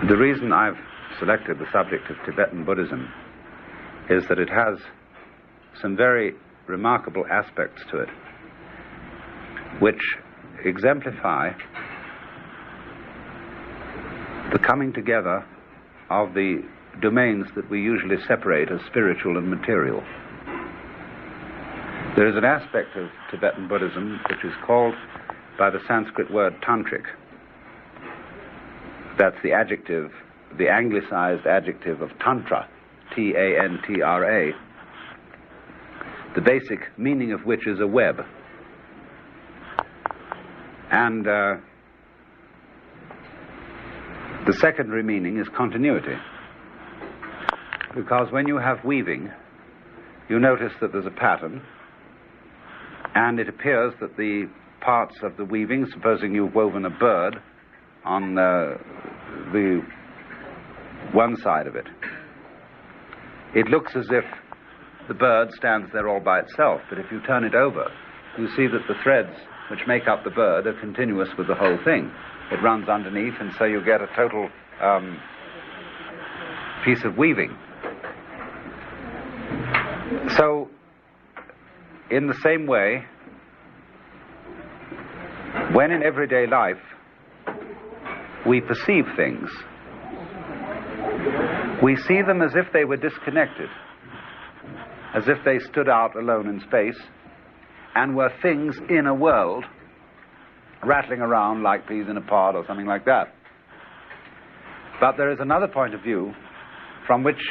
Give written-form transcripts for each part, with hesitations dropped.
The reason I've selected the subject of Tibetan Buddhism is that it has some very remarkable aspects to it which exemplify the coming together of the domains that we usually separate as spiritual and material. There is an aspect of Tibetan Buddhism which is called by the Sanskrit word tantric. That's the adjective, the anglicized adjective of tantra, T-A-N-T-R-A, the basic meaning of which is a web. And the secondary meaning is continuity. Because when you have weaving, you notice that there's a pattern, and it appears that the parts of the weaving, supposing you've woven a bird on the one side of it, it looks as if the bird stands there all by itself, but if you turn it over, you see that the threads which make up the bird are continuous with the whole thing. It runs underneath, and so you get a total piece of weaving. So, in the same way, when in everyday life we perceive things, we see them as if they were disconnected, as if they stood out alone in space and were things in a world rattling around like peas in a pod or something like that. But there is another point of view from which,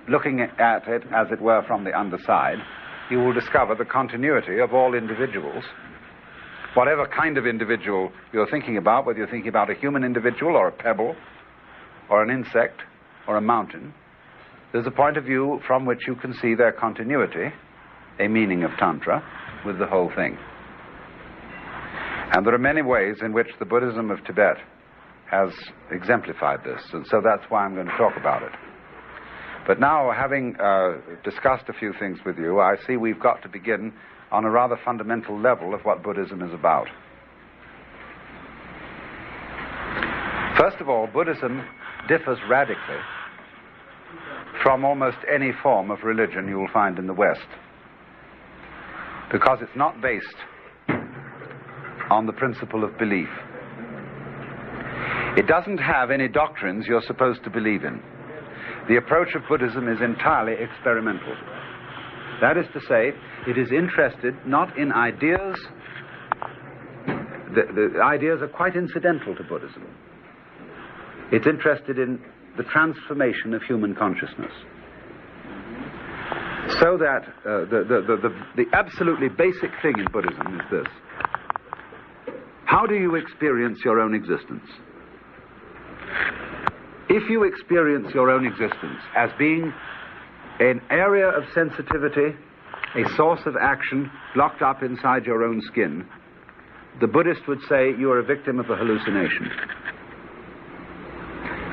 looking at it as it were from the underside, you will discover the continuity of all individuals. Whatever kind of individual you're thinking about, whether you're thinking about a human individual or a pebble or an insect or a mountain, there's a point of view from which you can see their continuity, a meaning of Tantra, with the whole thing. And there are many ways in which the Buddhism of Tibet has exemplified this, and so that's why I'm going to talk about it. But now, having discussed a few things with you, I see we've got to begin on a rather fundamental level of what Buddhism is about. First of all, Buddhism differs radically from almost any form of religion you will find in the West, because it's not based on the principle of belief. It doesn't have any doctrines you're supposed to believe in. The approach of Buddhism is entirely experimental. That is to say, it is interested not in ideas. The ideas are quite incidental to Buddhism. It's interested in the transformation of human consciousness. So that the absolutely basic thing in Buddhism is this: how do you experience your own existence? If you experience your own existence as being an area of sensitivity, a source of action locked up inside your own skin, the Buddhist would say you are a victim of a hallucination.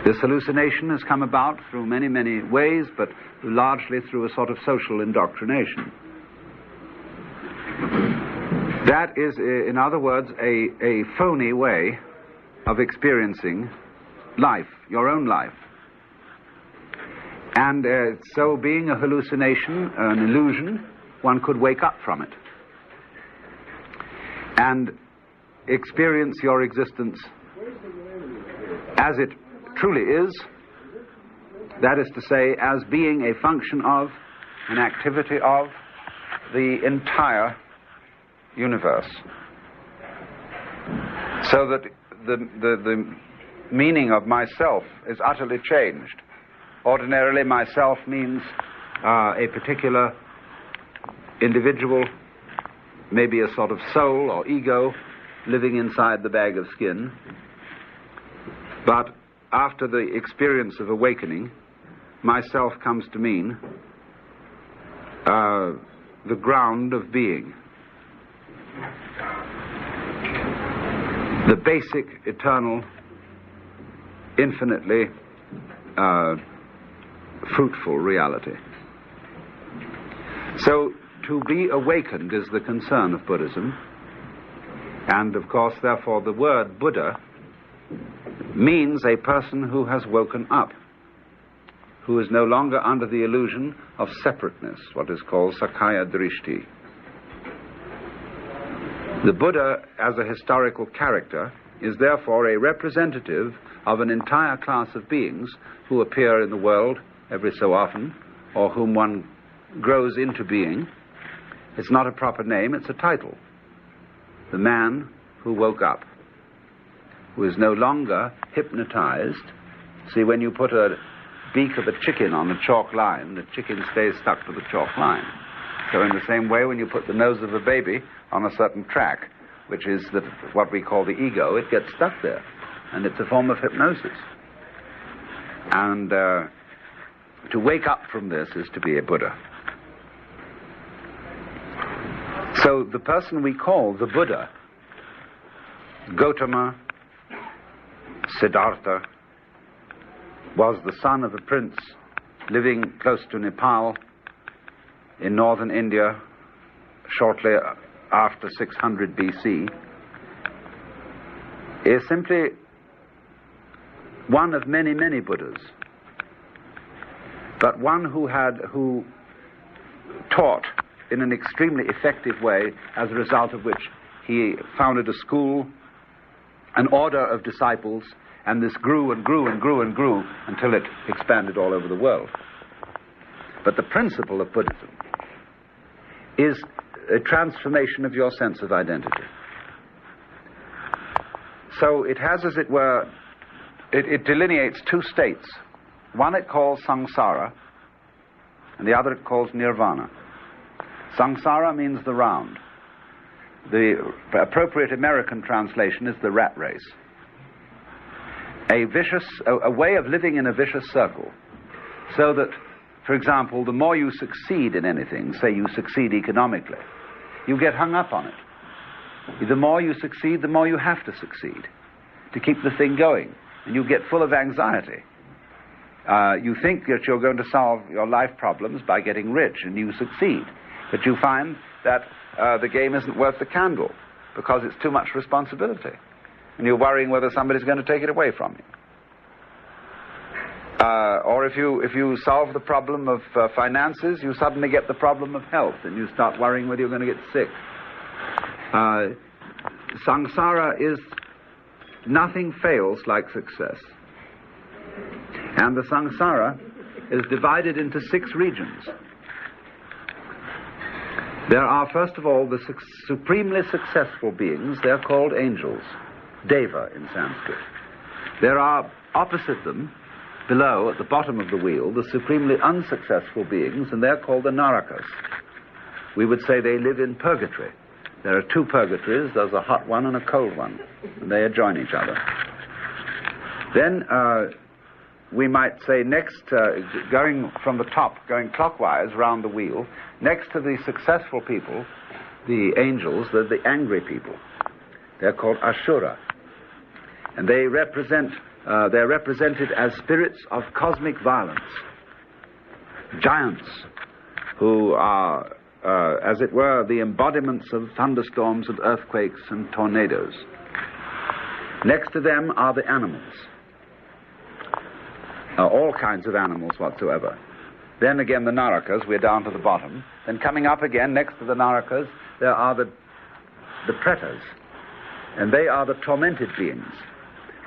This hallucination has come about through many, many ways, but largely through a sort of social indoctrination. That is, in other words, a phony way of experiencing life, your own life. And so, being a hallucination, an illusion, one could wake up from it and experience your existence as it truly is, that is to say, as being a function of, an activity of, the entire universe. So that the meaning of myself is utterly changed. Ordinarily, myself means a particular individual, maybe a sort of soul or ego living inside the bag of skin. But after the experience of awakening, myself comes to mean the ground of being, the basic, eternal, infinitely fruitful reality. So, to be awakened is the concern of Buddhism, and of course, therefore, the word Buddha means a person who has woken up, who is no longer under the illusion of separateness, what is called Sakaya Drishti. The Buddha, as a historical character, is therefore a representative of an entire class of beings who appear in the world every so often, or whom one grows into being. It's not a proper name, it's a title. The man who woke up, who is no longer hypnotized. See, when you put a beak of a chicken on a chalk line, the chicken stays stuck to the chalk line. So in the same way, when you put the nose of a baby on a certain track, which is what we call the ego, it gets stuck there. And it's a form of hypnosis. And to wake up from this is to be a Buddha. So the person we call the Buddha, Gautama Siddhartha, was the son of a prince living close to Nepal in northern India shortly after 600 BC, is simply one of many, many Buddhas, but one who taught in an extremely effective way, as a result of which he founded a school, an order of disciples, and this grew and grew and grew and grew until it expanded all over the world. But the principle of Buddhism is a transformation of your sense of identity. So it has, as it were, it delineates two states. One it calls samsara, and the other it calls nirvana. Samsara means the round. The appropriate American translation is the rat race. A way of living in a vicious circle, so that, for example, the more you succeed in anything, say you succeed economically, you get hung up on it. The more you succeed, the more you have to succeed to keep the thing going, and you get full of anxiety. You think that you're going to solve your life problems by getting rich, and you succeed, but you find that the game isn't worth the candle because it's too much responsibility, and you're worrying whether somebody's going to take it away from you. Or if you solve the problem of finances, you suddenly get the problem of health, and you start worrying whether you're going to get sick. Samsara is nothing fails like success. And the samsara is divided into 6 regions. There are, first of all, the supremely successful beings. They're called angels, deva in Sanskrit. There are, opposite them, below, at the bottom of the wheel, the supremely unsuccessful beings, and they're called the narakas. We would say they live in purgatory. There are 2 purgatories. There's a hot one and a cold one, and they adjoin each other. Then we might say next, going from the top, going clockwise round the wheel, next to the successful people, the angels, the angry people. They're called Ashura. And they represent, they're represented as spirits of cosmic violence. Giants who are, as it were, the embodiments of thunderstorms and earthquakes and tornadoes. Next to them are the animals. All kinds of animals whatsoever. Then again the narakas, we're down to the bottom. Then coming up again, next to the narakas, there are the pretas. And they are the tormented beings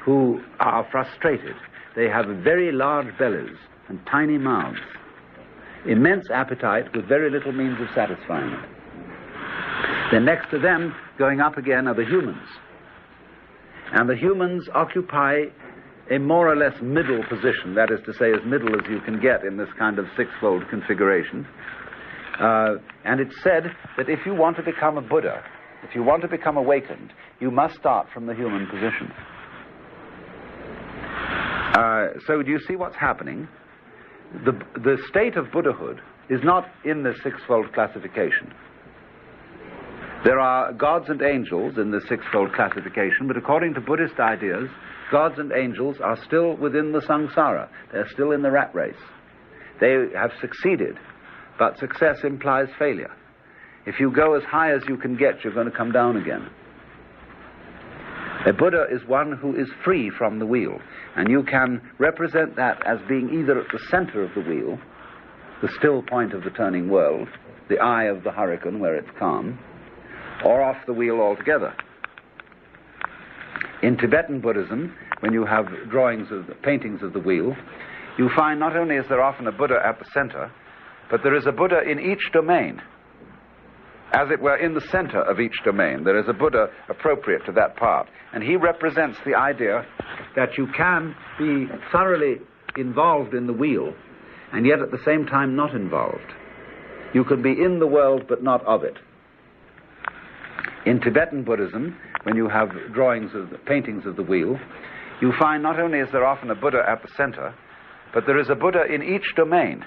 who are frustrated. They have very large bellies and tiny mouths. Immense appetite with very little means of satisfying it. Then next to them, going up again, are the humans. And the humans occupy a more or less middle position, that is to say, as middle as you can get in this kind of 6-fold configuration. And it's said that if you want to become a Buddha, if you want to become awakened, you must start from the human position. So do you see what's happening? The state of Buddhahood is not in this 6-fold classification. There are gods and angels in the 6-fold classification, but according to Buddhist ideas, gods and angels are still within the samsara. They're still in the rat race. They have succeeded, but success implies failure. If you go as high as you can get, you're going to come down again. A Buddha is one who is free from the wheel, and you can represent that as being either at the center of the wheel, the still point of the turning world, the eye of the hurricane where it's calm, or off the wheel altogether. In Tibetan Buddhism, when you have paintings of the wheel, you find not only is there often a Buddha at the center, but there is a Buddha in each domain. As it were, in the center of each domain, there is a Buddha appropriate to that part. And he represents the idea that you can be thoroughly involved in the wheel, and yet at the same time not involved. You can be in the world but not of it. In Tibetan Buddhism, when you have paintings of the wheel, you find not only is there often a Buddha at the center, but there is a Buddha in each domain.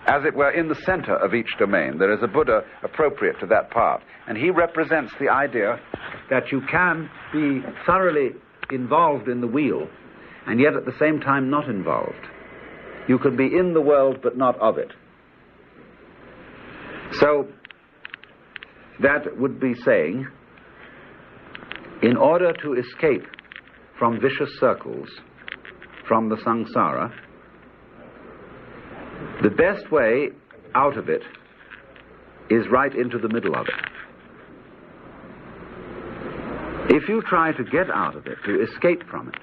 As it were, in the center of each domain, there is a Buddha appropriate to that part. And he represents the idea that you can be thoroughly involved in the wheel, and yet at the same time not involved. You can be in the world but not of it. So, that would be saying, in order to escape from vicious circles, from the samsara, the best way out of it is right into the middle of it. If you try to get out of it, to escape from it,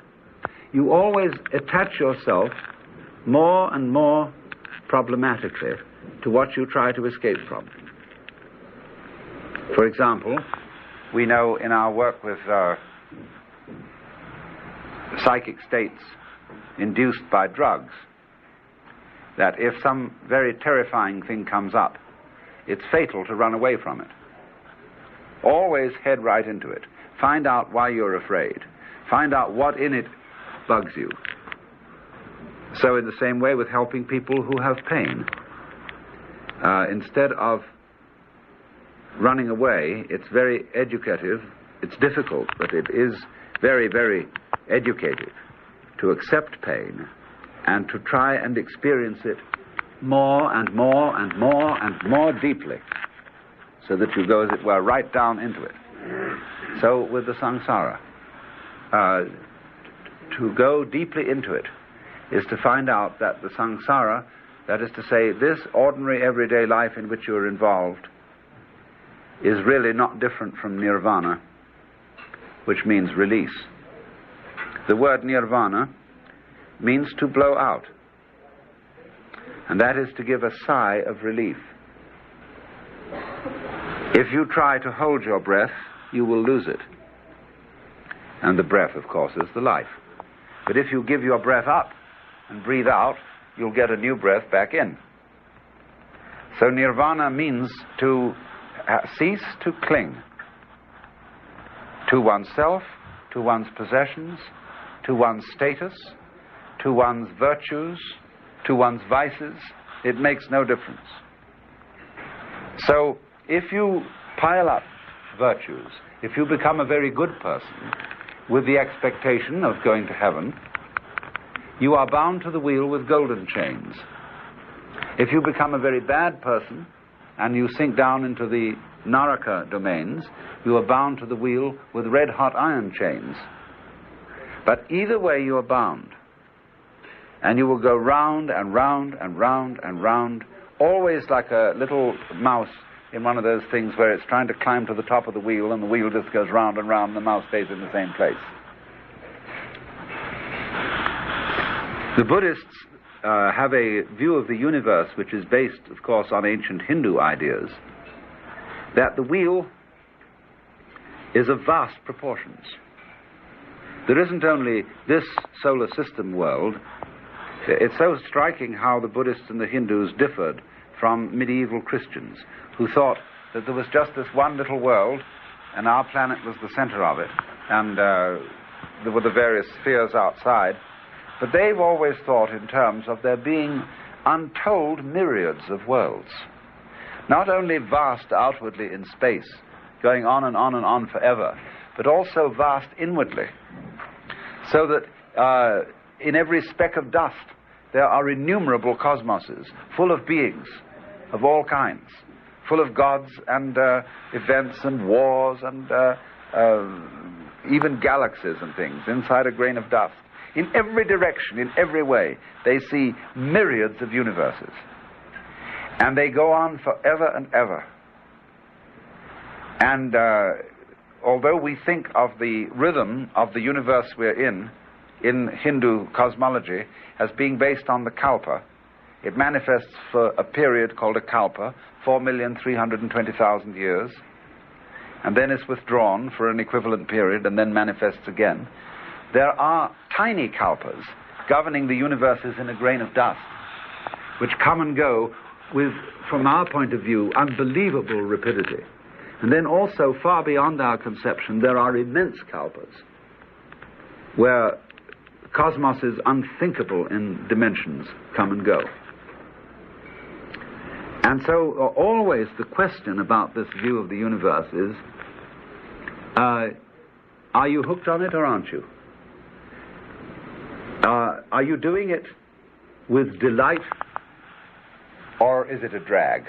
you always attach yourself more and more problematically to what you try to escape from. For example, we know in our work with psychic states induced by drugs, that if some very terrifying thing comes up, it's fatal to run away from it. Always head right into it. Find out why you're afraid. Find out what in it bugs you. So in the same way with helping people who have pain. Instead of running away, it's very educative. It's difficult, but it is very, very educative to accept pain and to try and experience it more and more and more and more deeply, so that you go, as it were, right down into it. So with the samsara, to go deeply into it is to find out that the samsara, that is to say, this ordinary everyday life in which you are involved, is really not different from nirvana, which means release. The word nirvana means to blow out, and that is to give a sigh of relief. If you try to hold your breath, you will lose it. And the breath, of course, is the life. But if you give your breath up and breathe out, you'll get a new breath back in. So nirvana means to cease to cling to oneself, to one's possessions, to one's status, to one's virtues, to one's vices. It makes no difference. So if you pile up virtues, if you become a very good person with the expectation of going to heaven, you are bound to the wheel with golden chains. If you become a very bad person and you sink down into the Naraka domains, you are bound to the wheel with red-hot iron chains. But either way you are bound, and you will go round and round and round and round, always like a little mouse in one of those things where it's trying to climb to the top of the wheel and the wheel just goes round and round and the mouse stays in the same place. The Buddhists have a view of the universe which is based, of course, on ancient Hindu ideas, that the wheel is of vast proportions. There isn't only this solar system world. It's so striking how the Buddhists and the Hindus differed from medieval Christians, who thought that there was just this one little world, and our planet was the center of it, and there were the various spheres outside. But they've always thought in terms of there being untold myriads of worlds, not only vast outwardly in space, going on and on and on forever, but also vast inwardly, so that in every speck of dust there are innumerable cosmoses full of beings of all kinds, full of gods and events and wars and even galaxies and things, inside a grain of dust. In every direction, in every way, they see myriads of universes. And they go on forever and ever. And although we think of the rhythm of the universe we're in Hindu cosmology, as being based on the kalpa, it manifests for a period called a kalpa, 4,320,000 years, and then is withdrawn for an equivalent period and then manifests again. There are tiny kalpas governing the universes in a grain of dust, which come and go with, from our point of view, unbelievable rapidity. And then also, far beyond our conception, there are immense kalpas, where cosmos is unthinkable in dimensions come and go. And so always the question about this view of the universe is, are you hooked on it or aren't you? Are you doing it with delight, or is it a drag?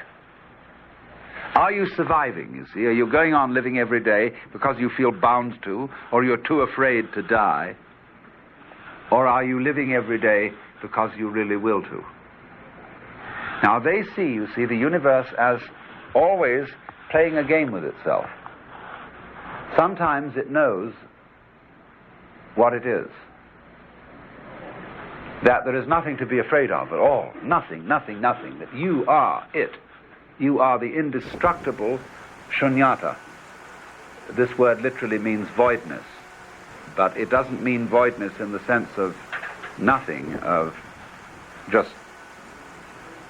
Are you surviving, you see? Are you going on living every day because you feel bound to, or you're too afraid to die? Or are you living every day because you really will to? Now they see, you see, the universe as always playing a game with itself. Sometimes it knows what it is. That there is nothing to be afraid of at all. Nothing, nothing, nothing. That you are it. You are the indestructible shunyata. This word literally means voidness. But it doesn't mean voidness in the sense of nothing, of just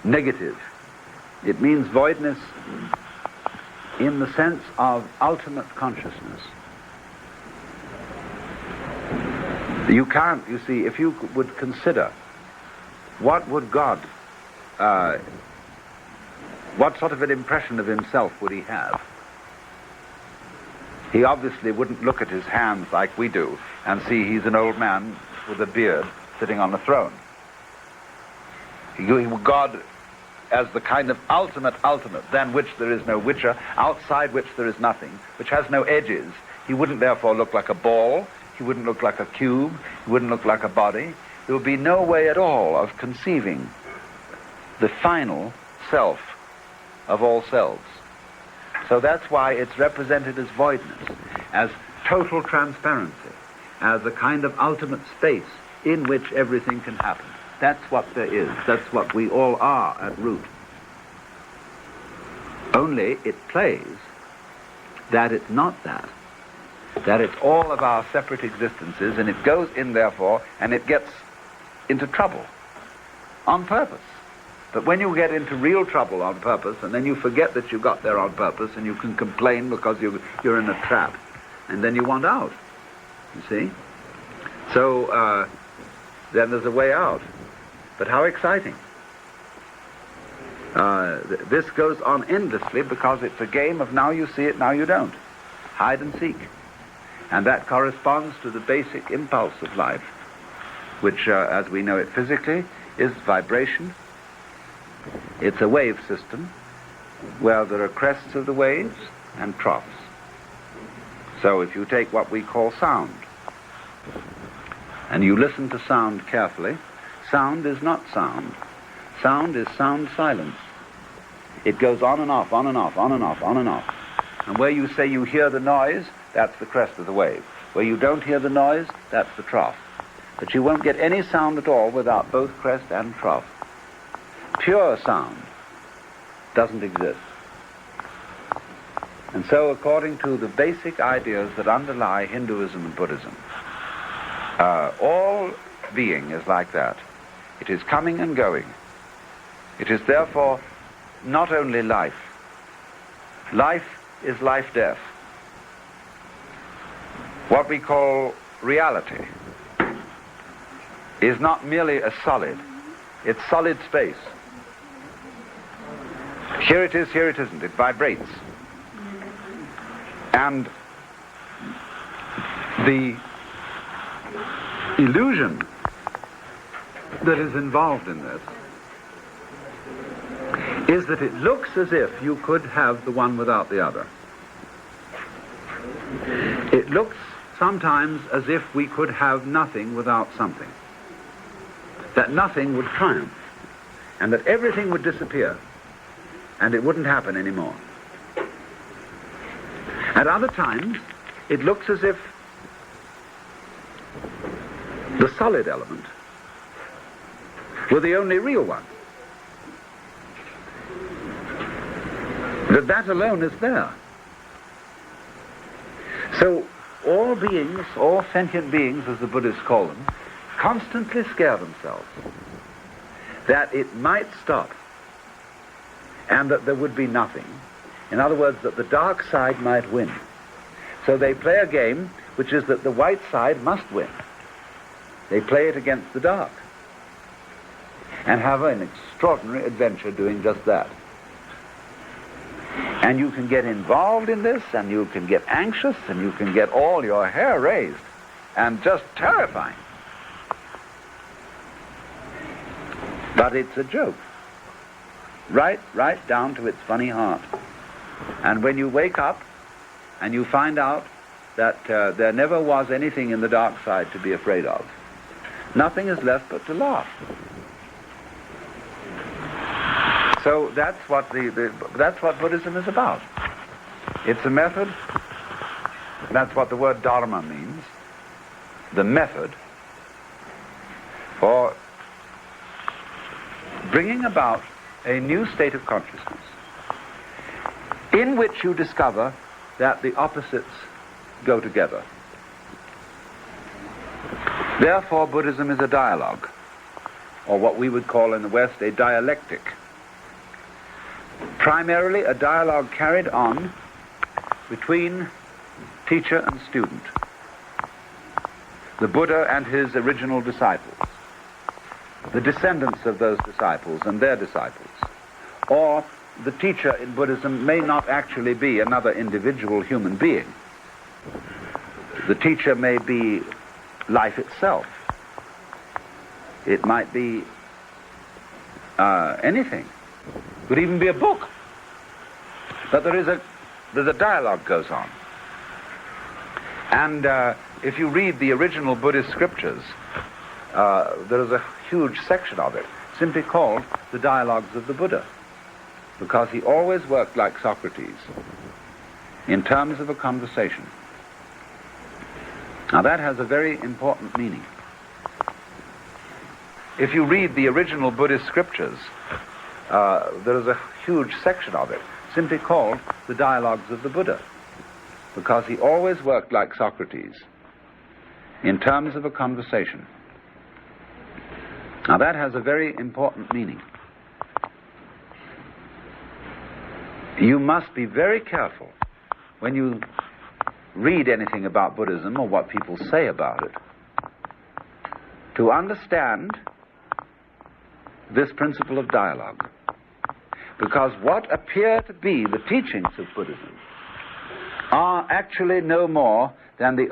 negative. It means voidness in the sense of ultimate consciousness. You can't, you see, if you would consider, what would God, what sort of an impression of himself would he have? He obviously wouldn't look at his hands like we do and see he's an old man with a beard sitting on a throne. God as the kind of ultimate, than which there is no whicher, outside which there is nothing, which has no edges. He wouldn't therefore look like a ball, he wouldn't look like a cube, he wouldn't look like a body. There would be no way at all of conceiving the final self of all selves. So that's why it's represented as voidness, as total transparency, as a kind of ultimate space in which everything can happen. That's what there is. That's what we all are at root. Only it plays that it's not that. That it's all of our separate existences, and it goes in, therefore, and it gets into trouble on purpose. But when you get into real trouble on purpose, and then you forget that you got there on purpose, and you can complain because you're in a trap, and then you want out, you see? So then there's a way out. But how exciting. This goes on endlessly because it's a game of now you see it, now you don't. Hide and seek. And that corresponds to the basic impulse of life, which, as we know it physically, is vibration. It's a wave system where there are crests of the waves and troughs. So if you take what we call sound, and you listen to sound carefully, sound is not sound. Sound is sound silence. It goes on and off, on and off, on and off, on and off. And where you say you hear the noise, that's the crest of the wave. Where you don't hear the noise, that's the trough. But you won't get any sound at all without both crest and trough. Pure sound doesn't exist. And so according to the basic ideas that underlie Hinduism and Buddhism, all being is like that. It is coming and going. It is therefore not only life. Life is life-death. What we call reality is not merely a solid. It's solid space. Here it is, here it isn't. It vibrates. And the illusion that is involved in this is that it looks as if you could have the one without the other. It looks sometimes as if we could have nothing without something. That nothing would triumph, and that everything would disappear, and it wouldn't happen anymore. At other times, it looks as if the solid element were the only real one. That alone is there. So all beings, all sentient beings, as the Buddhists call them, constantly scare themselves that it might stop and that there would be nothing. In other words, that the dark side might win. So they play a game which is that the white side must win. They play it against the dark and have an extraordinary adventure doing just that. And you can get involved in this, and you can get anxious, and you can get all your hair raised, and just terrifying. But it's a joke, right down to its funny heart. And when you wake up and you find out that there never was anything in the dark side to be afraid of, nothing is left but to laugh. So that's what that's what Buddhism is about. It's a method. That's what the word dharma means. The method for bringing about a new state of consciousness in which you discover that the opposites go together. Therefore, Buddhism is a dialogue, or what we would call in the West a dialectic. Primarily a dialogue carried on between teacher and student, the Buddha and his original disciples, the descendants of those disciples and their disciples. Or the teacher in Buddhism may not actually be another individual human being. The teacher may be life itself. It might be anything. It could even be a book. But there's a dialogue goes on. And if you read the original Buddhist scriptures, there is a huge section of it simply called the Dialogues of the Buddha, because he always worked like Socrates in terms of a conversation. Now that has a very important meaning. If you read the original Buddhist scriptures, there is a huge section of it simply called the Dialogues of the Buddha, because he always worked like Socrates in terms of a conversation. Now that has a very important meaning. You must be very careful when you read anything about Buddhism or what people say about it to understand this principle of dialogue. Because what appear to be the teachings of Buddhism are actually no more than the